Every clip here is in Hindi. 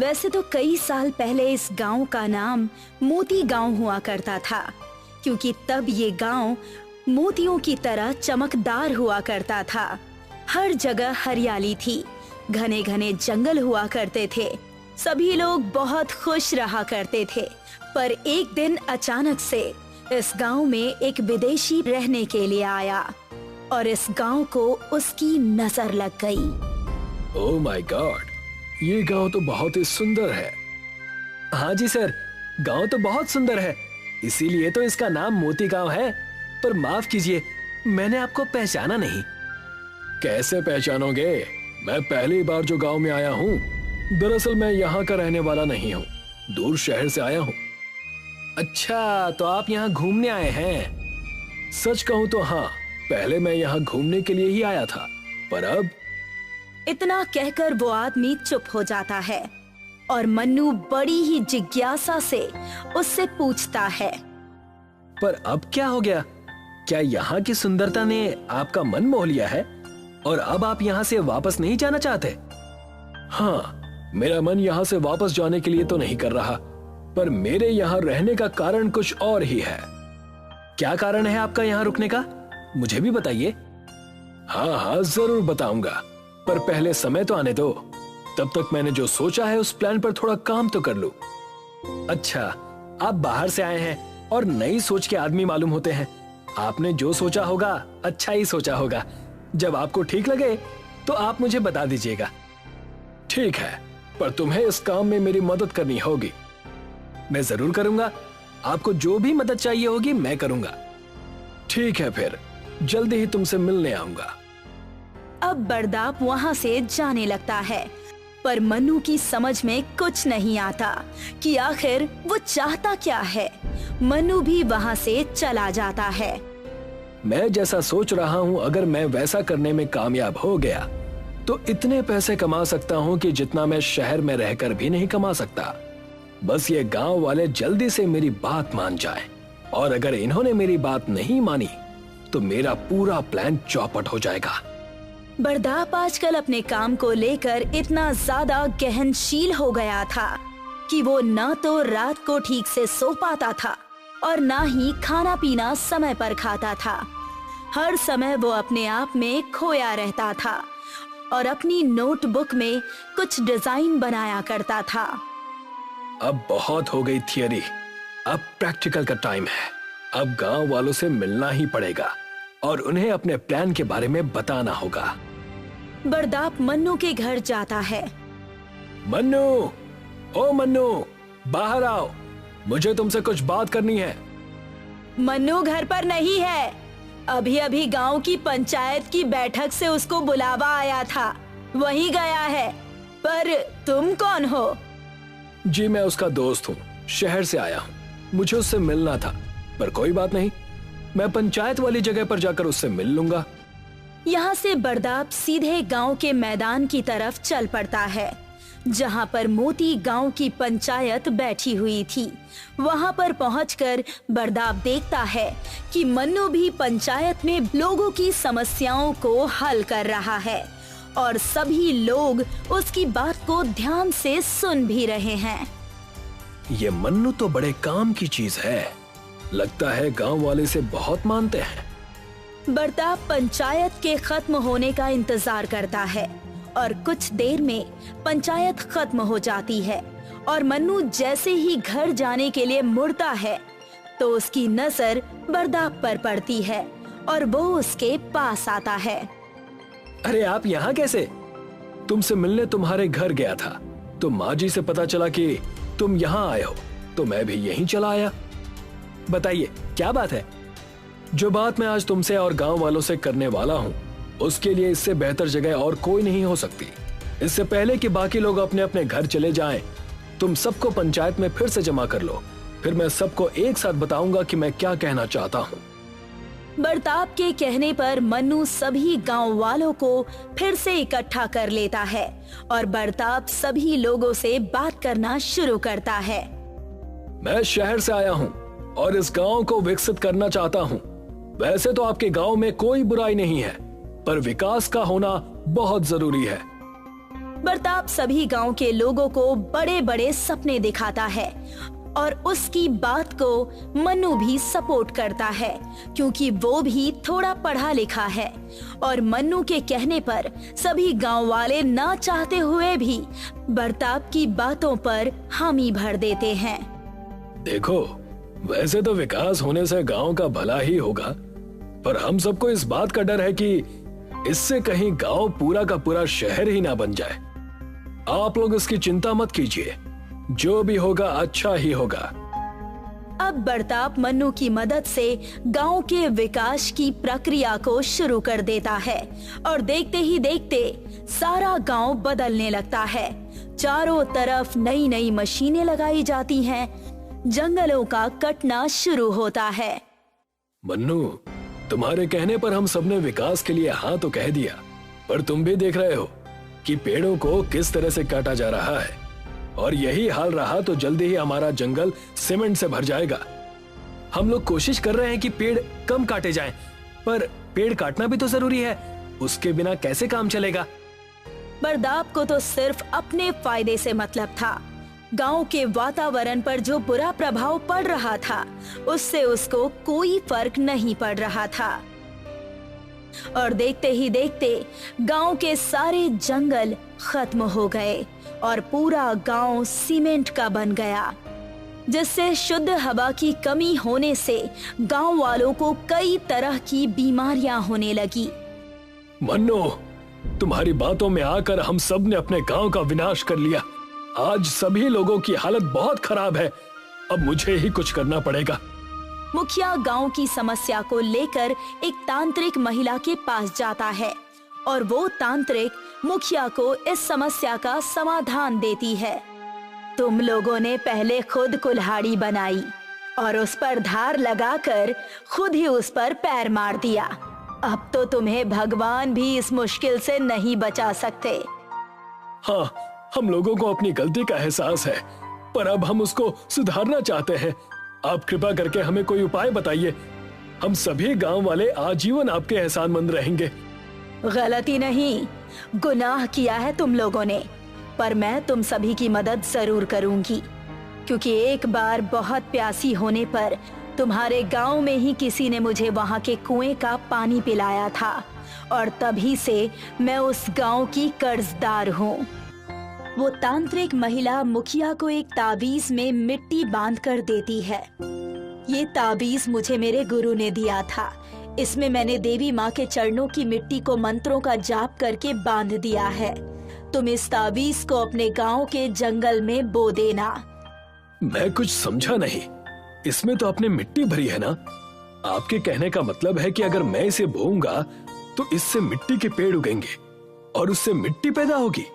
वैसे तो कई साल पहले इस गांव का नाम मोती गांव हुआ करता था, क्योंकि तब ये गांव मोतियों की तरह चमकदार हुआ करता था। हर जगह हरियाली थी, घने घने जंगल हुआ करते थे, सभी लोग बहुत खुश रहा करते थे। पर एक दिन अचानक से इस गांव में एक विदेशी रहने के लिए आया और इस गांव को उसकी नजर लग गई। ओह माय गॉड, ये गांव तो बहुत ही सुंदर है। हाँ जी सर, गांव तो बहुत सुंदर है, इसीलिए तो इसका नाम मोती गांव है। पर माफ कीजिए, मैंने आपको पहचाना नहीं। कैसे पहचानोगे? मैं पहली बार जो गांव में आया हूँ। दरअसल मैं यहाँ का रहने वाला नहीं हूँ, दूर शहर से आया हूँ। अच्छा, तो आप यहाँ घूमने आए हैं? सच कहूँ तो हाँ, पहले मैं यहाँ घूमने के लिए ही आया था, पर अब। इतना कहकर वो आदमी चुप हो जाता है और मन्नू बड़ी ही जिज्ञासा से उससे पूछता है, पर अब क्या हो गया? क्या यहाँ की सुंदरता ने आपका मन मोह लिया है और अब आप यहाँ से वापस नहीं जाना चाहते? हाँ, मेरा मन यहाँ से वापस जाने के लिए तो नहीं कर रहा, पर मेरे यहाँ रहने का कारण कुछ और ही है। क्या कारण है आपका यहाँ रुकने का? मुझे भी बताइए। हाँ हाँ, जरूर बताऊंगा, पर पहले समय तो आने दो। तब तक मैंने जो सोचा है उस प्लान पर थोड़ा काम तो कर लूं। अच्छा, आप बाहर से आए हैं और नई सोच के आदमी मालूम होते हैं। आपने जो सोचा होगा अच्छा ही सोचा होगा। जब आपको ठीक लगे तो आप मुझे बता दीजिएगा। ठीक है, पर तुम्हें इस काम में मेरी मदद करनी होगी। मैं जरूर करूंगा, आपको जो भी मदद चाहिए होगी मैं करूंगा। ठीक है, फिर जल्दी ही तुमसे मिलने आऊंगा। अब बरदाप वहाँ से जाने लगता है, पर मन्नू की समझ में कुछ नहीं आता कि आखिर वो चाहता क्या है। मन्नू भी वहाँ से चला जाता है। मैं जैसा सोच रहा हूँ, अगर मैं वैसा करने में कामयाब हो गया तो इतने पैसे कमा सकता हूँ कि जितना मैं शहर में रहकर भी नहीं कमा सकता। बस ये गांव वाले जल्दी से मेरी बात मान जाएं, और अगर इन्होंने मेरी बात नहीं मानी तो मेरा पूरा प्लान चौपट हो जाएगा। बरदाप आजकल अपने काम को लेकर इतना ज्यादा गहनशील हो गया था कि वो न तो रात को ठीक से सो पाता था और न ही खाना पीना समय पर खाता था। हर समय वो अपने आप में खोया रहता था और अपनी नोटबुक में कुछ डिजाइन बनाया करता था। अब बहुत हो गई थियरी, अब प्रैक्टिकल का टाइम है। अब गांव वालों से मिलना ही पड़ेगा और उन्हें अपने प्लान के बारे में बताना होगा। बरदाप मन्नू के घर जाता है। मन्नू, ओ मन्नू, बाहर आओ, मुझे तुमसे कुछ बात करनी है। मन्नू घर पर नहीं है, अभी अभी गांव की पंचायत की बैठक से उसको बुलावा आया था, वहीं गया है। पर तुम कौन हो? जी मैं उसका दोस्त हूँ, शहर से आया हूँ, मुझे उससे मिलना था। पर कोई बात नहीं, मैं पंचायत वाली जगह पर जाकर उससे मिल लूंगा। यहाँ से बरदाप सीधे गांव के मैदान की तरफ चल पड़ता है, जहाँ पर मोती गांव की पंचायत बैठी हुई थी। वहाँ पर पहुंचकर बरदाप देखता है कि मन्नू भी पंचायत में लोगों की समस्याओं को हल कर रहा है और सभी लोग उसकी बात को ध्यान से सुन भी रहे हैं। ये मन्नू तो बड़े काम की चीज है, लगता है गांव वाले से बहुत मानते हैं। बरदाप पंचायत के खत्म होने का इंतजार करता है और कुछ देर में पंचायत खत्म हो जाती है और मन्नू जैसे ही घर जाने के लिए मुड़ता है तो उसकी नजर बरदाप पर पड़ती है और वो उसके पास आता है। अरे आप यहाँ कैसे? तुमसे मिलने तुम्हारे घर गया था, तो माँ जी से पता चला कि तुम यहाँ आए हो, तो मैं भी यहीं चला आया। बताइए क्या बात है? जो बात मैं आज तुमसे और गांव वालों से करने वाला हूँ, उसके लिए इससे बेहतर जगह और कोई नहीं हो सकती। इससे पहले कि बाकी लोग अपने अपने घर चले जाएं, तुम सबको पंचायत में फिर से जमा कर लो, फिर मैं सबको एक साथ बताऊंगा कि मैं क्या कहना चाहता हूँ। बरदाप के कहने पर मन्नू सभी गांव वालों को फिर से इकट्ठा कर लेता है और बरदाप सभी लोगों से बात करना शुरू करता है। मैं शहर से आया हूँ और इस गांव को विकसित करना चाहता हूँ। वैसे तो आपके गांव में कोई बुराई नहीं है, पर विकास का होना बहुत जरूरी है। बरताप सभी गांव के लोगों को बड़े बड़े सपने दिखाता है और उसकी बात को मन्नू भी सपोर्ट करता है, क्योंकि वो भी थोड़ा पढ़ा लिखा है। और मन्नू के कहने पर सभी गांव वाले ना चाहते हुए भी बरताप की बातों पर हामी भर देते हैं। देखो, वैसे तो विकास होने से गांव का भला ही होगा, पर हम सबको इस बात का डर है कि इससे कहीं गांव पूरा का पूरा शहर ही ना बन जाए। आप लोग इसकी चिंता मत कीजिए, जो भी होगा अच्छा ही होगा। अब बरताप मन्नू की मदद से गांव के विकास की प्रक्रिया को शुरू कर देता है और देखते ही देखते सारा गांव बदलने लगता है। चारों तरफ नई नई मशीनें लगाई जाती हैं, जंगलों का कटना शुरू होता है। मन्नू, तुम्हारे कहने पर हम सबने विकास के लिए हाँ तो कह दिया, पर तुम भी देख रहे हो कि पेड़ों को किस तरह से काटा जा रहा है, और यही हाल रहा तो जल्दी ही हमारा जंगल सीमेंट से भर जाएगा। हम लोग कोशिश कर रहे हैं कि पेड़ कम काटे जाएं, पर पेड़ काटना भी तो जरूरी है, उसके बिना कैसे काम चलेगा। बरताप को तो सिर्फ अपने फायदे से मतलब था। गांव के वातावरण पर जो बुरा प्रभाव पड़ रहा था, उससे उसको कोई फर्क नहीं पड़ रहा था। और देखते ही देखते गांव के सारे जंगल खत्म हो गए और पूरा गांव सीमेंट का बन गया, जिससे शुद्ध हवा की कमी होने से गांव वालों को कई तरह की बीमारियां होने लगी। मन्नू, तुम्हारी बातों में आकर हम सब ने अपने गांव का विनाश कर लिया। आज सभी लोगों की हालत बहुत खराब है, अब मुझे ही कुछ करना पड़ेगा। मुखिया गांव की समस्या को लेकर एक तांत्रिक महिला के पास जाता है और वो तांत्रिक मुखिया को इस समस्या का समाधान देती है। तुम लोगों ने पहले खुद कुल्हाड़ी बनाई और उस पर धार लगाकर खुद ही उस पर पैर मार दिया। अब तो तुम्हें भगवान भी इस मुश्किल से नहीं बचा सकते। हाँ, हम लोगों को अपनी गलती का एहसास है, पर अब हम उसको सुधारना चाहते हैं। आप कृपा करके हमें कोई उपाय बताइए। हम सभी गांव वाले आजीवन आपके एहसानमंद रहेंगे। गलती नहीं, गुनाह किया है तुम लोगों ने, पर मैं तुम सभी की मदद जरूर करूंगी, क्योंकि एक बार बहुत प्यासी होने पर तुम्हारे गांव में ही किसी ने मुझे वहां के कुएं का पानी पिलाया था और तभी से मैं उस गांव की कर्जदार हूँ। वो तांत्रिक महिला मुखिया को एक ताबीज में मिट्टी बांध कर देती है। ये ताबीज मुझे मेरे गुरु ने दिया था। इसमें मैंने देवी माँ के चरणों की मिट्टी को मंत्रों का जाप करके बांध दिया है। तुम इस ताबीज को अपने गांव के जंगल में बो देना। मैं कुछ समझा नहीं, इसमें तो आपने मिट्टी भरी है ना? आपके कहने का मतलब है कि अगर मैं इसे बोऊंगा तो इससे मिट्टी के पेड़ उगेंगे और उससे मिट्टी पैदा होगी?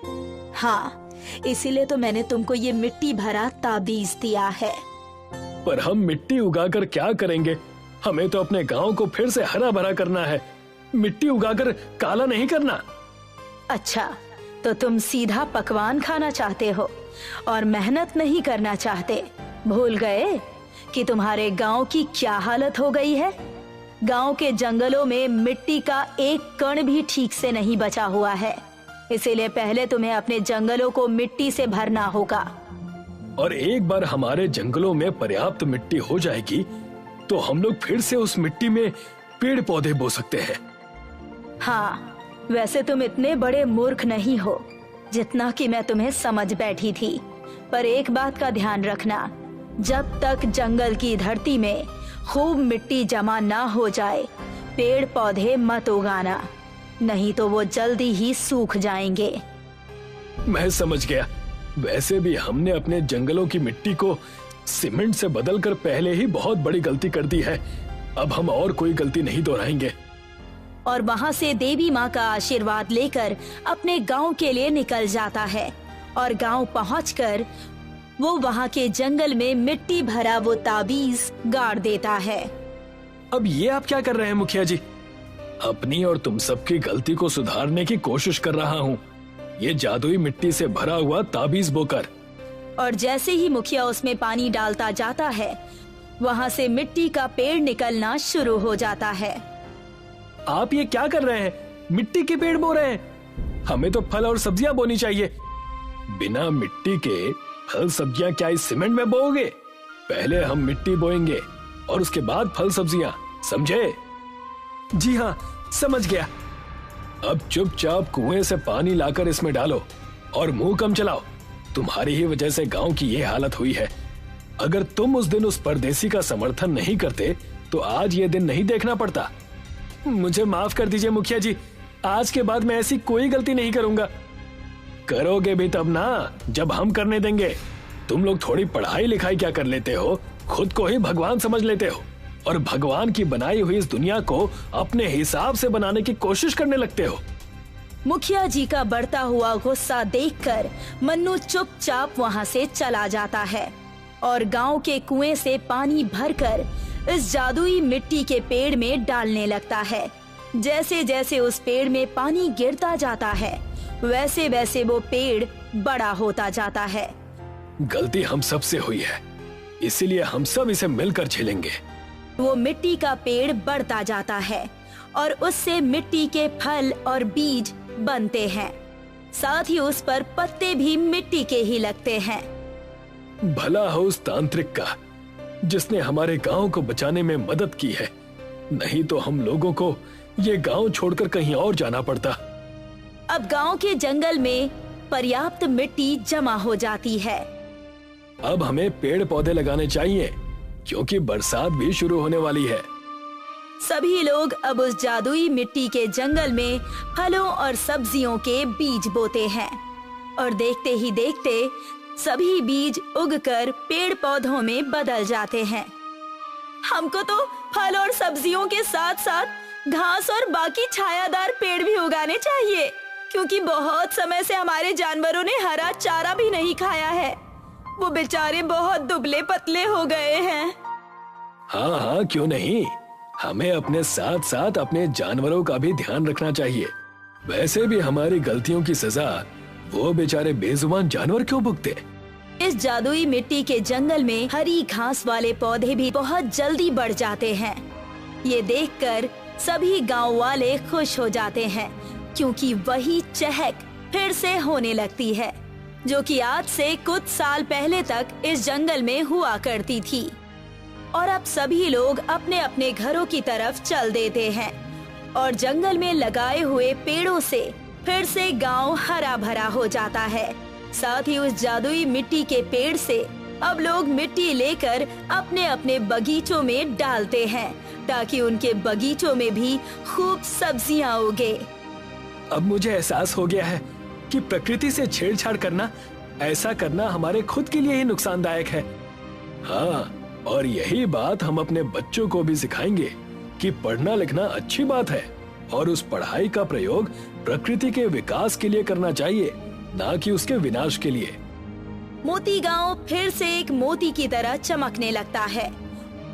हाँ, इसीलिए तो मैंने तुमको ये मिट्टी भरा ताबीज दिया है। पर हम मिट्टी उगाकर क्या करेंगे? हमें तो अपने गांव को फिर से हरा भरा करना है, मिट्टी उगाकर काला नहीं करना। अच्छा, तो तुम सीधा पकवान खाना चाहते हो और मेहनत नहीं करना चाहते। भूल गए कि तुम्हारे गांव की क्या हालत हो गई है? गांव के जंगलों में मिट्टी का एक कण भी ठीक से नहीं बचा हुआ है। इसीलिए पहले तुम्हें अपने जंगलों को मिट्टी से भरना होगा। और एक बार हमारे जंगलों में पर्याप्त मिट्टी हो जाएगी तो हम लोग फिर से उस मिट्टी में पेड़ पौधे बो सकते हैं। हाँ, वैसे तुम इतने बड़े मूर्ख नहीं हो जितना कि मैं तुम्हें समझ बैठी थी। पर एक बात का ध्यान रखना, जब तक जंगल की धरती में खूब मिट्टी जमा ना हो जाए, पेड़ पौधे मत उगाना, नहीं तो वो जल्दी ही सूख जाएंगे। मैं समझ गया। वैसे भी हमने अपने जंगलों की मिट्टी को सीमेंट से बदलकर पहले ही बहुत बड़ी गलती कर दी है। अब हम और कोई गलती नहीं दोहराएंगे। और वहाँ से देवी माँ का आशीर्वाद लेकर अपने गांव के लिए निकल जाता है और गांव पहुंचकर वो वहाँ के जंगल में मिट्टी भरा वो ताबीज गाड़ देता है। अब ये आप क्या कर रहे हैं मुखिया जी? अपनी और तुम सबकी गलती को सुधारने की कोशिश कर रहा हूँ, ये जादुई मिट्टी से भरा हुआ ताबीज बोकर। और जैसे ही मुखिया उसमें पानी डालता जाता है, वहाँ से मिट्टी का पेड़ निकलना शुरू हो जाता है। आप ये क्या कर रहे हैं? मिट्टी के पेड़ बो रहे हैं? हमें तो फल और सब्जियां बोनी चाहिए। बिना मिट्टी के फल सब्जियां क्या इस सीमेंट में बोओगे? पहले हम मिट्टी बोएंगे और उसके बाद फल सब्जियां, समझे? जी हाँ, समझ गया। अब चुपचाप कुएं से पानी लाकर इसमें डालो और मुंह कम चलाओ। तुम्हारी ही वजह से गांव की ये हालत हुई है। अगर तुम उस दिन उस परदेसी का समर्थन नहीं करते तो आज ये दिन नहीं देखना पड़ता। मुझे माफ कर दीजिए मुखिया जी, आज के बाद मैं ऐसी कोई गलती नहीं करूंगा। करोगे भी तब ना जब हम करने देंगे। तुम लोग थोड़ी पढ़ाई लिखाई क्या कर लेते हो, खुद को ही भगवान समझ लेते हो और भगवान की बनाई हुई इस दुनिया को अपने हिसाब से बनाने की कोशिश करने लगते हो। मुखिया जी का बढ़ता हुआ गुस्सा देखकर मन्नू चुपचाप वहाँ से चला जाता है और गांव के कुएं से पानी भरकर इस जादुई मिट्टी के पेड़ में डालने लगता है। जैसे जैसे उस पेड़ में पानी गिरता जाता है वैसे वैसे वो पेड़ बड़ा होता जाता है। गलती हम सब से हुई है, इसीलिए हम सब इसे मिलकर झेलेंगे। वो मिट्टी का पेड़ बढ़ता जाता है और उससे मिट्टी के फल और बीज बनते हैं। साथ ही उस पर पत्ते भी मिट्टी के ही लगते हैं। भला हो उस तांत्रिक का जिसने हमारे गांव को बचाने में मदद की है, नहीं तो हम लोगों को ये गांव छोड़कर कहीं और जाना पड़ता। अब गांव के जंगल में पर्याप्त मिट्टी जमा हो जाती है। अब हमें पेड़ पौधे लगाने चाहिए क्योंकि बरसात भी शुरू होने वाली है। सभी लोग अब उस जादुई मिट्टी के जंगल में फलों और सब्जियों के बीज बोते हैं और देखते ही देखते सभी बीज उगकर पेड़ पौधों में बदल जाते हैं। हमको तो फल और सब्जियों के साथ साथ घास और बाकी छायादार पेड़ भी उगाने चाहिए, क्योंकि बहुत समय से हमारे जानवरों ने हरा चारा भी नहीं खाया है। वो बेचारे बहुत दुबले पतले हो गए हैं। हाँ हाँ, क्यों नहीं। हमें अपने साथ साथ अपने जानवरों का भी ध्यान रखना चाहिए। वैसे भी हमारी गलतियों की सजा वो बेचारे बेजुबान जानवर क्यों भुगते। इस जादुई मिट्टी के जंगल में हरी घास वाले पौधे भी बहुत जल्दी बढ़ जाते हैं। ये देखकर सभी गांव वाले खुश हो जाते हैं, क्योंकि वही चहक फिर से होने लगती है जो कि आज से कुछ साल पहले तक इस जंगल में हुआ करती थी। और अब सभी लोग अपने अपने घरों की तरफ चल देते हैं और जंगल में लगाए हुए पेड़ों से फिर से गांव हरा भरा हो जाता है। साथ ही उस जादुई मिट्टी के पेड़ से अब लोग मिट्टी लेकर अपने अपने बगीचों में डालते हैं ताकि उनके बगीचों में भी खूब सब्जियां उगे। अब मुझे एहसास हो गया है कि प्रकृति से छेड़छाड़ करना, ऐसा करना हमारे खुद के लिए ही नुकसानदायक है। हाँ, और यही बात हम अपने बच्चों को भी सिखाएंगे कि पढ़ना लिखना अच्छी बात है और उस पढ़ाई का प्रयोग प्रकृति के विकास के लिए करना चाहिए, ना कि उसके विनाश के लिए। मोती गांव फिर से एक मोती की तरह चमकने लगता है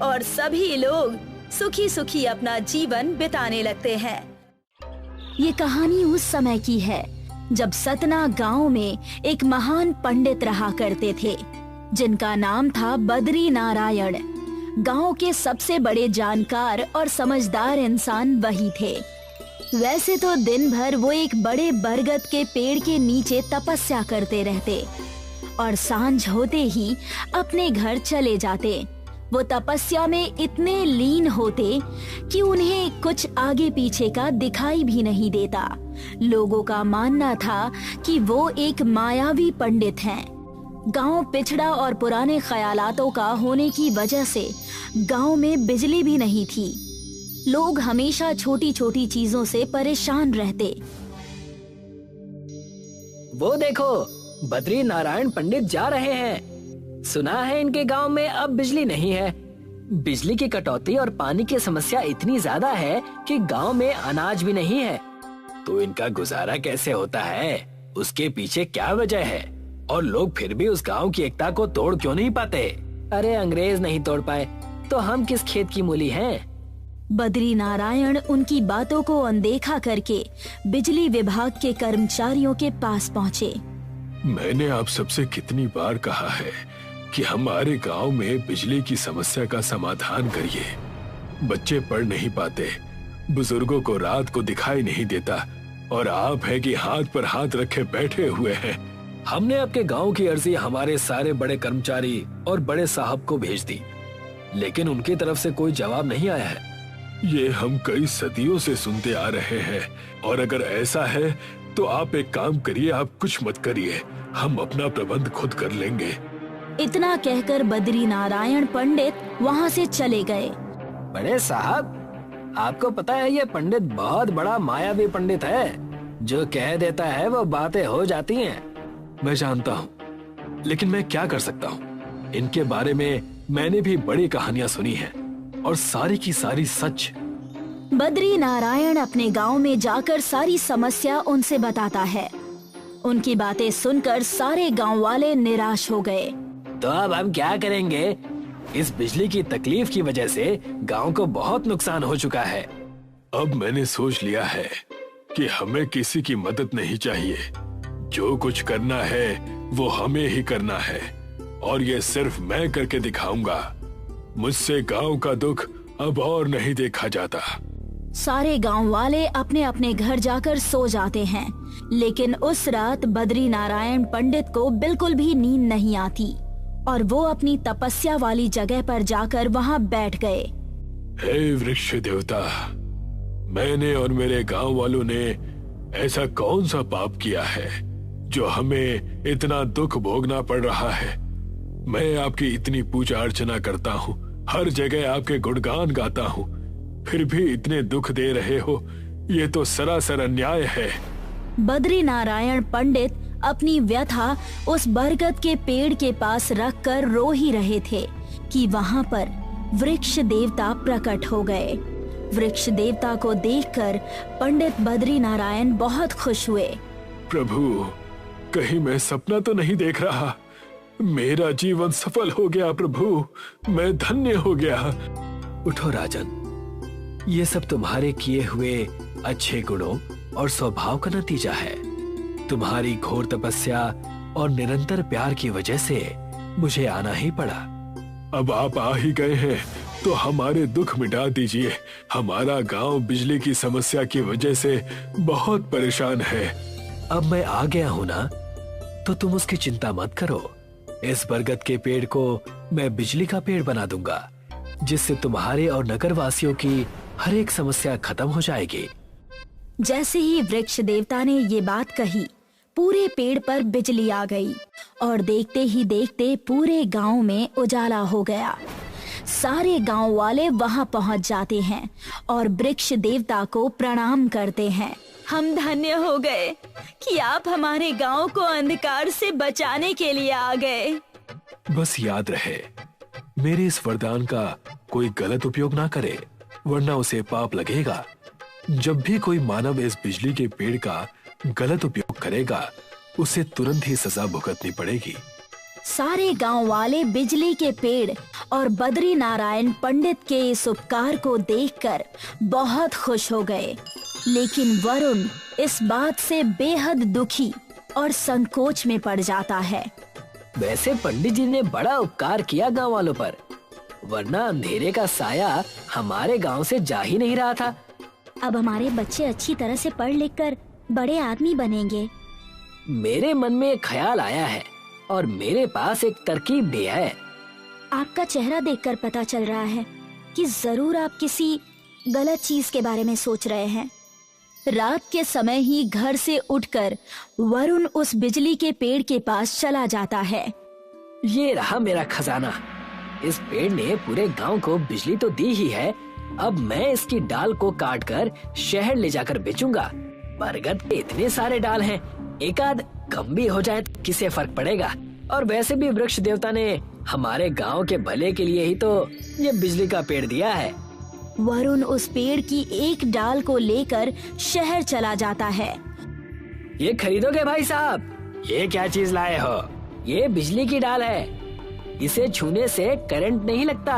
और सभी लोग सुखी सुखी अपना जीवन बिताने लगते हैं। ये कहानी उस समय की है जब सतना गांव में एक महान पंडित रहा करते थे, जिनका नाम था बद्री नारायण। गांव के सबसे बड़े जानकार और समझदार इंसान वही थे। वैसे तो दिन भर वो एक बड़े बरगद के पेड़ के नीचे तपस्या करते रहते और सांझ होते ही अपने घर चले जाते। वो तपस्या में इतने लीन होते कि उन्हें कुछ आगे पीछे का दिखाई भी नहीं देता। लोगों का मानना था कि वो एक मायावी पंडित हैं। गांव पिछड़ा और पुराने ख्यालातों का होने की वजह से गांव में बिजली भी नहीं थी। लोग हमेशा छोटी छोटी चीजों से परेशान रहते। वो देखो, बद्री नारायण पंडित जा रहे हैं। सुना है इनके गांव में अब बिजली नहीं है। बिजली की कटौती और पानी की समस्या इतनी ज्यादा है कि गांव में अनाज भी नहीं है। तो इनका गुजारा कैसे होता है? उसके पीछे क्या वजह है? और लोग फिर भी उस गांव की एकता को तोड़ क्यों नहीं पाते? अरे अंग्रेज नहीं तोड़ पाए तो हम किस खेत की मूली हैं? बद्री नारायण उनकी बातों को अनदेखा करके बिजली विभाग के कर्मचारियों के पास पहुँचे। मैंने आप सबसे कितनी बार कहा है कि हमारे गांव में बिजली की समस्या का समाधान करिए। बच्चे पढ़ नहीं पाते, बुजुर्गों को रात को दिखाई नहीं देता और आप है कि हाथ पर हाथ रखे बैठे हुए हैं। हमने आपके गांव की अर्जी हमारे सारे बड़े कर्मचारी और बड़े साहब को भेज दी, लेकिन उनकी तरफ से कोई जवाब नहीं आया है। ये हम कई सदियों से सुनते आ रहे हैं, और अगर ऐसा है तो आप एक काम करिए, आप कुछ मत करिए, हम अपना प्रबंध खुद कर लेंगे। इतना कहकर बद्री नारायण पंडित वहाँ से चले गए। बड़े साहब, आपको पता है ये पंडित बहुत बड़ा मायावी पंडित है, जो कह देता है वो बातें हो जाती हैं। मैं जानता हूँ, लेकिन मैं क्या कर सकता हूँ? इनके बारे में मैंने भी बड़ी कहानियां सुनी हैं, और सारी की सारी सच। बद्री नारायण अपने गांव में जाकर सारी समस्या उनसे बताता है। उनकी बातें सुनकर सारे गांव वाले निराश हो गए। तो अब हम क्या करेंगे? इस बिजली की तकलीफ की वजह से गांव को बहुत नुकसान हो चुका है। अब मैंने सोच लिया है कि हमें किसी की मदद नहीं चाहिए। जो कुछ करना है वो हमें ही करना है, और ये सिर्फ मैं करके दिखाऊंगा। मुझसे गांव का दुख अब और नहीं देखा जाता। सारे गांव वाले अपने अपने घर जाकर सो जाते हैं, लेकिन उस रात बद्री नारायण पंडित को बिल्कुल भी नींद नहीं आती, और वो अपनी तपस्या वाली जगह पर जाकर वहाँ बैठ गए। हे वृक्ष देवता, मैंने और मेरे गांव वालों ने ऐसा कौन सा पाप किया है जो हमें इतना दुख भोगना पड़ रहा है? मैं आपकी इतनी पूजा अर्चना करता हूँ, हर जगह आपके गुणगान गाता हूँ, फिर भी इतने दुख दे रहे हो। ये तो सरासर अन्याय है। बद्री नारायण पंडित अपनी व्यथा उस बरगद के पेड़ के पास रखकर रो ही रहे थे कि वहाँ पर वृक्ष देवता प्रकट हो गए। वृक्ष देवता को देखकर पंडित बद्री नारायण बहुत खुश हुए। प्रभु, कहीं मैं सपना तो नहीं देख रहा? मेरा जीवन सफल हो गया प्रभु, मैं धन्य हो गया। उठो राजन, ये सब तुम्हारे किए हुए अच्छे गुणों और स्वभाव का नतीजा है। तुम्हारी घोर तपस्या और निरंतर प्यार की वजह से मुझे आना ही पड़ा। अब आप आ ही गए हैं तो हमारे दुख मिटा दीजिए। हमारा गांव बिजली की समस्या की वजह से बहुत परेशान है। अब मैं आ गया हूँ ना, तो तुम उसकी चिंता मत करो। इस बरगद के पेड़ को मैं बिजली का पेड़ बना दूंगा, जिससे तुम्हारे और नगर वासियों की हर एक समस्या खत्म हो जाएगी। जैसे ही वृक्ष देवता ने ये बात कही, पूरे पेड़ पर बिजली आ गई, और देखते ही देखते पूरे गांव में उजाला हो गया। सारे गांव वाले वहां पहुंच जाते हैं और वृक्ष देवता को प्रणाम करते हैं। हम धन्य हो गए कि आप हमारे गांव को अंधकार से बचाने के लिए आ गए। बस याद रहे, मेरे इस वरदान का कोई गलत उपयोग ना करे, वरना उसे पाप लगेगा। जब भी कोई मानव इस बिजली के पेड़ का गलत उपयोग करेगा, उसे तुरंत ही सजा भुगतनी पड़ेगी। सारे गांव वाले बिजली के पेड़ और बद्री नारायण पंडित के इस उपकार को देखकर बहुत खुश हो गए, लेकिन वरुण इस बात से बेहद दुखी और संकोच में पड़ जाता है। वैसे पंडित जी ने बड़ा उपकार किया गांव वालों पर, वरना अंधेरे का साया हमारे गांव से जा ही नहीं रहा था। अब हमारे बच्चे अच्छी तरह से पढ़ लिख कर बड़े आदमी बनेंगे। मेरे मन में एक ख्याल आया है और मेरे पास एक तरकीब भी है। आपका चेहरा देखकर पता चल रहा है कि जरूर आप किसी गलत चीज के बारे में सोच रहे हैं। रात के समय ही घर से उठकर वरुण उस बिजली के पेड़ के पास चला जाता है। ये रहा मेरा खजाना। इस पेड़ ने पूरे गांव को बिजली तो दी ही है, अब मैं इसकी डाल को काट कर शहर ले जाकर बेचूंगा। बरगद के इतने सारे डाल हैं, एक आध कम भी हो जाए तो किसे फर्क पड़ेगा। और वैसे भी वृक्ष देवता ने हमारे गांव के भले के लिए ही तो ये बिजली का पेड़ दिया है। वरुण उस पेड़ की एक डाल को लेकर शहर चला जाता है। ये खरीदोगे भाई साहब? ये क्या चीज लाए हो? ये बिजली की डाल है। इसे छूने से करंट नहीं लगता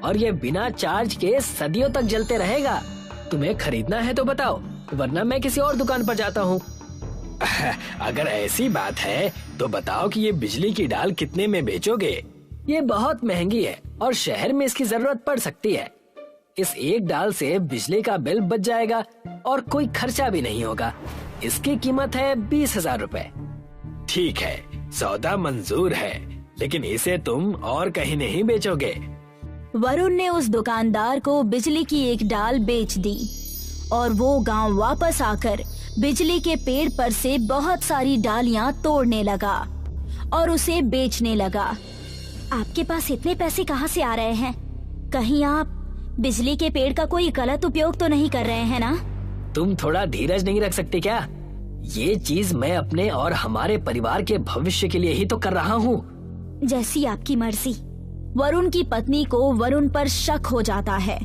और ये बिना चार्ज के सदियों तक जलते रहेगा। तुम्हें खरीदना है तो बताओ, वरना मैं किसी और दुकान पर जाता हूँ। अगर ऐसी बात है तो बताओ कि ये बिजली की डाल कितने में बेचोगे? ये बहुत महंगी है और शहर में इसकी जरूरत पड़ सकती है। इस एक डाल से बिजली का बिल बच जाएगा और कोई खर्चा भी नहीं होगा। इसकी कीमत है 20,000 रुपए। ठीक है, सौदा मंजूर है, लेकिन इसे तुम और कहीं नहीं बेचोगे। वरुण ने उस दुकानदार को बिजली की एक डाल बेच दी और वो गांव वापस आकर बिजली के पेड़ पर से बहुत सारी डालियां तोड़ने लगा और उसे बेचने लगा। आपके पास इतने पैसे कहाँ से आ रहे हैं? कहीं आप बिजली के पेड़ का कोई गलत उपयोग तो नहीं कर रहे हैं ना? तुम थोड़ा धीरज नहीं रख सकती क्या? ये चीज मैं अपने और हमारे परिवार के भविष्य के लिए ही तो कर रहा हूँ। जैसी आपकी मर्जी। वरुण की पत्नी को वरुण पर शक हो जाता है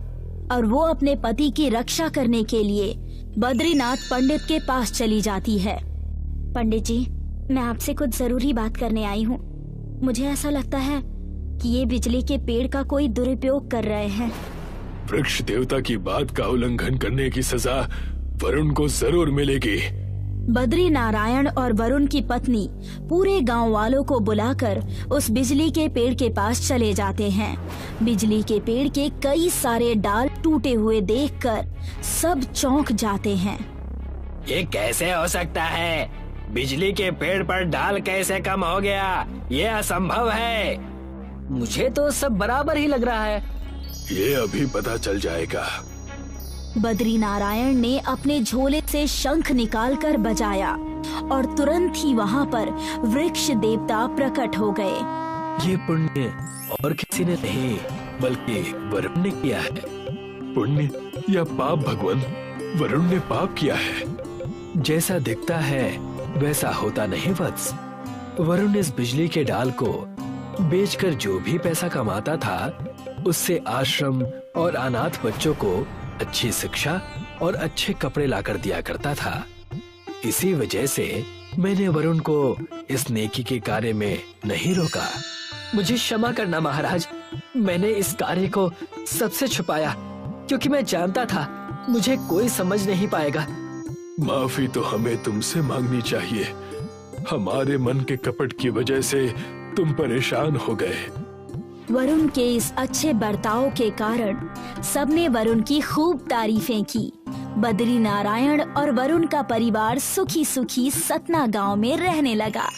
और वो अपने पति की रक्षा करने के लिए बद्रीनाथ पंडित के पास चली जाती है। पंडित जी, मैं आपसे कुछ जरूरी बात करने आई हूँ। मुझे ऐसा लगता है कि ये बिजली के पेड़ का कोई दुरुपयोग कर रहे हैं। वृक्ष देवता की बात का उल्लंघन करने की सजा वरुण को जरूर मिलेगी। बद्री नारायण और वरुण की पत्नी पूरे गांव वालों को बुलाकर उस बिजली के पेड़ के पास चले जाते हैं। बिजली के पेड़ के कई सारे डाल टूटे हुए देखकर सब चौंक जाते हैं। ये कैसे हो सकता है? बिजली के पेड़ पर डाल कैसे कम हो गया? ये असंभव है। मुझे तो सब बराबर ही लग रहा है। ये अभी पता चल जाएगा। बद्री नारायण ने अपने झोले से शंख निकालकर बजाया और तुरंत ही वहाँ पर वृक्ष देवता प्रकट हो गए। ये पुण्य और किसी ने नहीं बल्कि वरुण ने किया है। पुण्य या पाप भगवान? वरुण ने पाप किया है। जैसा दिखता है वैसा होता नहीं वत्स। वरुण इस बिजली के डाल को बेचकर जो भी पैसा कमाता था उससे आश्रम और अनाथ बच्चों को अच्छी शिक्षा और अच्छे कपड़े लाकर दिया करता था। इसी वजह से मैंने वरुण को इस नेकी के कार्य में नहीं रोका। मुझे क्षमा करना महाराज, मैंने इस कार्य को सबसे छुपाया क्योंकि मैं जानता था मुझे कोई समझ नहीं पाएगा। माफी तो हमें तुमसे मांगनी चाहिए। हमारे मन के कपट की वजह से तुम परेशान हो गए। वरुण के इस अच्छे बर्ताव के कारण सबने वरुण की खूब तारीफें की। बद्री नारायण और वरुण का परिवार सुखी सुखी सतना गांव में रहने लगा।